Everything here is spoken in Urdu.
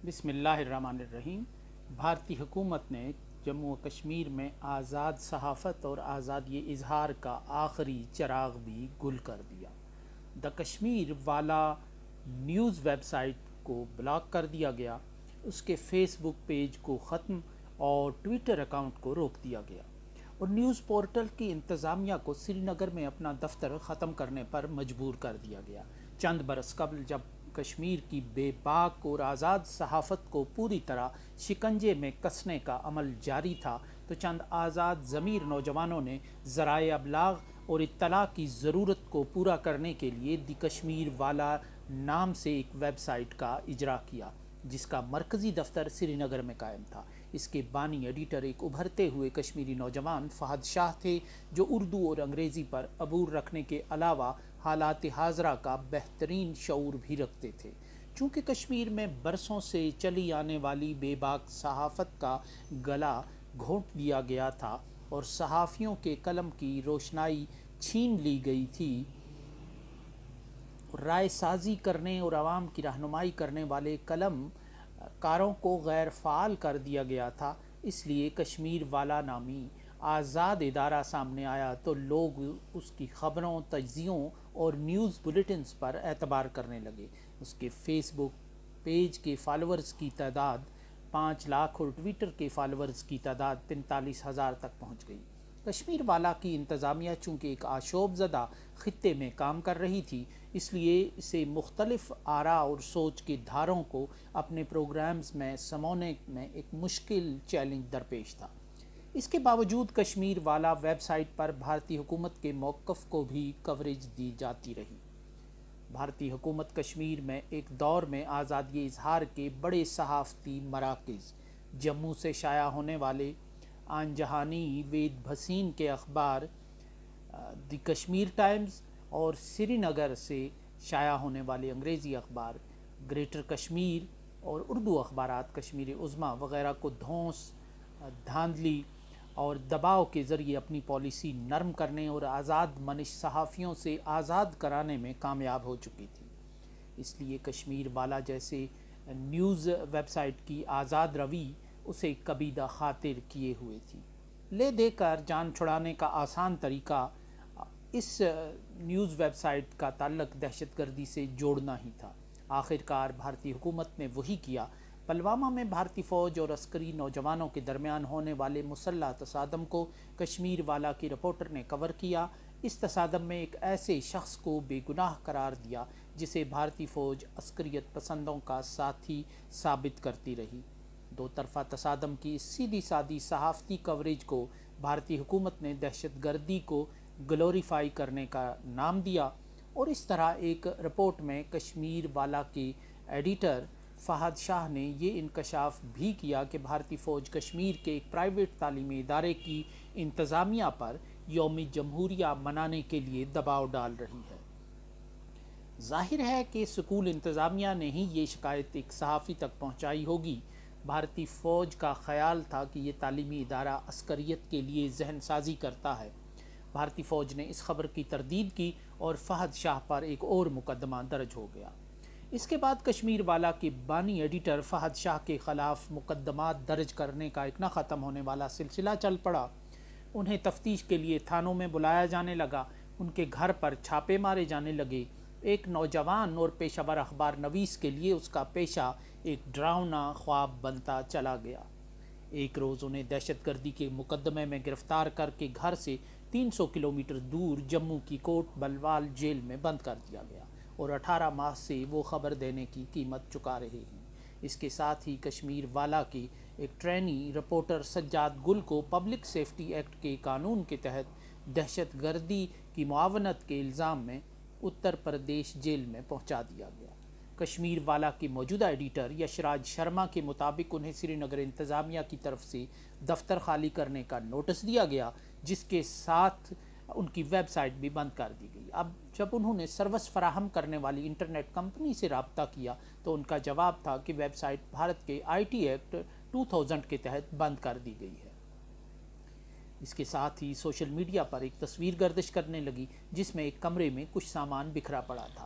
بسم اللہ الرحمن الرحیم۔ بھارتی حکومت نے جموں و کشمیر میں آزاد صحافت اور آزادی اظہار کا آخری چراغ بھی گل کر دیا۔ دا کشمیر والا نیوز ویب سائٹ کو بلاک کر دیا گیا، اس کے فیس بک پیج کو ختم اور ٹویٹر اکاؤنٹ کو روک دیا گیا، اور نیوز پورٹل کی انتظامیہ کو سری نگر میں اپنا دفتر ختم کرنے پر مجبور کر دیا گیا۔ چند برس قبل جب کشمیر کی بے باک اور آزاد صحافت کو پوری طرح شکنجے میں کسنے کا عمل جاری تھا، تو چند آزاد ضمیر نوجوانوں نے ذرائع ابلاغ اور اطلاع کی ضرورت کو پورا کرنے کے لیے دی کشمیر والا نام سے ایک ویب سائٹ کا اجرا کیا، جس کا مرکزی دفتر سری نگر میں قائم تھا۔ اس کے بانی ایڈیٹر ایک ابھرتے ہوئے کشمیری نوجوان فہد شاہ تھے، جو اردو اور انگریزی پر عبور رکھنے کے علاوہ حالات حاضرہ کا بہترین شعور بھی رکھتے تھے۔ چونکہ کشمیر میں برسوں سے چلی آنے والی بے باک صحافت کا گلا گھونٹ دیا گیا تھا اور صحافیوں کے قلم کی روشنائی چھین لی گئی تھی، رائے سازی کرنے اور عوام کی رہنمائی کرنے والے قلم کاروں کو غیر فعال کر دیا گیا تھا، اس لیے کشمیر والا نامی آزاد ادارہ سامنے آیا تو لوگ اس کی خبروں، تجزیوں اور نیوز بلیٹنز پر اعتبار کرنے لگے۔ اس کے فیس بک پیج کے فالورز کی تعداد 5 لاکھ اور ٹویٹر کے فالورز کی تعداد 45,000 تک پہنچ گئی۔ کشمیر والا کی انتظامیہ چونکہ ایک آشوب زدہ خطے میں کام کر رہی تھی، اس لیے اسے مختلف آراء اور سوچ کے دھاروں کو اپنے پروگرامز میں سمونے میں ایک مشکل چیلنج درپیش تھا۔ اس کے باوجود کشمیر والا ویب سائٹ پر بھارتی حکومت کے موقف کو بھی کوریج دی جاتی رہی۔ بھارتی حکومت کشمیر میں ایک دور میں آزادی اظہار کے بڑے صحافتی مراکز، جموں سے شائع ہونے والے آن جہانی وید بھسین کے اخبار دی کشمیر ٹائمز اور سری نگر سے شائع ہونے والے انگریزی اخبار گریٹر کشمیر اور اردو اخبارات کشمیر عظمیٰ وغیرہ کو دھونس، دھاندلی اور دباؤ کے ذریعے اپنی پالیسی نرم کرنے اور آزاد منش صحافیوں سے آزاد کرانے میں کامیاب ہو چکی تھی۔ اس لیے کشمیر والا جیسے نیوز ویب سائٹ کی آزاد روی اسے کبیدہ خاطر کیے ہوئے تھی۔ لے دے کر جان چھڑانے کا آسان طریقہ اس نیوز ویب سائٹ کا تعلق دہشت گردی سے جوڑنا ہی تھا۔ آخرکار بھارتی حکومت نے وہی کیا۔ پلوامہ میں بھارتی فوج اور عسکری نوجوانوں کے درمیان ہونے والے مسلح تصادم کو کشمیر والا کی رپورٹر نے کور کیا۔ اس تصادم میں ایک ایسے شخص کو بے گناہ قرار دیا جسے بھارتی فوج عسکریت پسندوں کا ساتھی ثابت کرتی رہی۔ دو طرفہ تصادم کی اس سیدھی سادی صحافتی کوریج کو بھارتی حکومت نے دہشت گردی کو گلوریفائی کرنے کا نام دیا، اور اس طرح ایک رپورٹ میں کشمیر والا کے ایڈیٹر فہد شاہ نے یہ انکشاف بھی کیا کہ بھارتی فوج کشمیر کے ایک پرائیویٹ تعلیمی ادارے کی انتظامیہ پر یوم جمہوریہ منانے کے لیے دباؤ ڈال رہی ہے۔ ظاہر ہے کہ اسکول انتظامیہ نے ہی یہ شکایت ایک صحافی تک پہنچائی ہوگی۔ بھارتی فوج کا خیال تھا کہ یہ تعلیمی ادارہ عسکریت کے لیے ذہن سازی کرتا ہے۔ بھارتی فوج نے اس خبر کی تردید کی اور فہد شاہ پر ایک اور مقدمہ درج ہو گیا۔ اس کے بعد کشمیر والا کے بانی ایڈیٹر فہد شاہ کے خلاف مقدمات درج کرنے کا ایک نہ ختم ہونے والا سلسلہ چل پڑا۔ انہیں تفتیش کے لیے تھانوں میں بلایا جانے لگا، ان کے گھر پر چھاپے مارے جانے لگے۔ ایک نوجوان اور پیشہ ور اخبار نویس کے لیے اس کا پیشہ ایک ڈراؤنا خواب بنتا چلا گیا۔ ایک روز انہیں دہشت گردی کے مقدمے میں گرفتار کر کے گھر سے 300 کلومیٹر دور جموں کی کوٹ بلوال جیل میں بند کر دیا گیا، اور 18 ماہ سے وہ خبر دینے کی قیمت چکا رہے ہیں۔ اس کے ساتھ ہی کشمیر والا کے ایک ٹرینی رپورٹر سجاد گل کو پبلک سیفٹی ایکٹ کے قانون کے تحت دہشت گردی کی معاونت کے الزام میں اتر پردیش جیل میں پہنچا دیا گیا۔ کشمیر والا کے موجودہ ایڈیٹر یش راج شرما کے مطابق انہیں سری نگر انتظامیہ کی طرف سے دفتر خالی کرنے کا نوٹس دیا گیا، جس کے ساتھ ان کی ویب سائٹ بھی بند کر دی گئی۔ اب جب انہوں نے سروس فراہم کرنے والی انٹرنیٹ کمپنی سے رابطہ کیا تو ان کا جواب تھا کہ ویب سائٹ بھارت کے آئی ٹی ایکٹ 2000 کے تحت بند کر دی گئی ہے۔ اس کے ساتھ ہی سوشل میڈیا پر ایک تصویر گردش کرنے لگی جس میں ایک کمرے میں کچھ سامان بکھرا پڑا تھا۔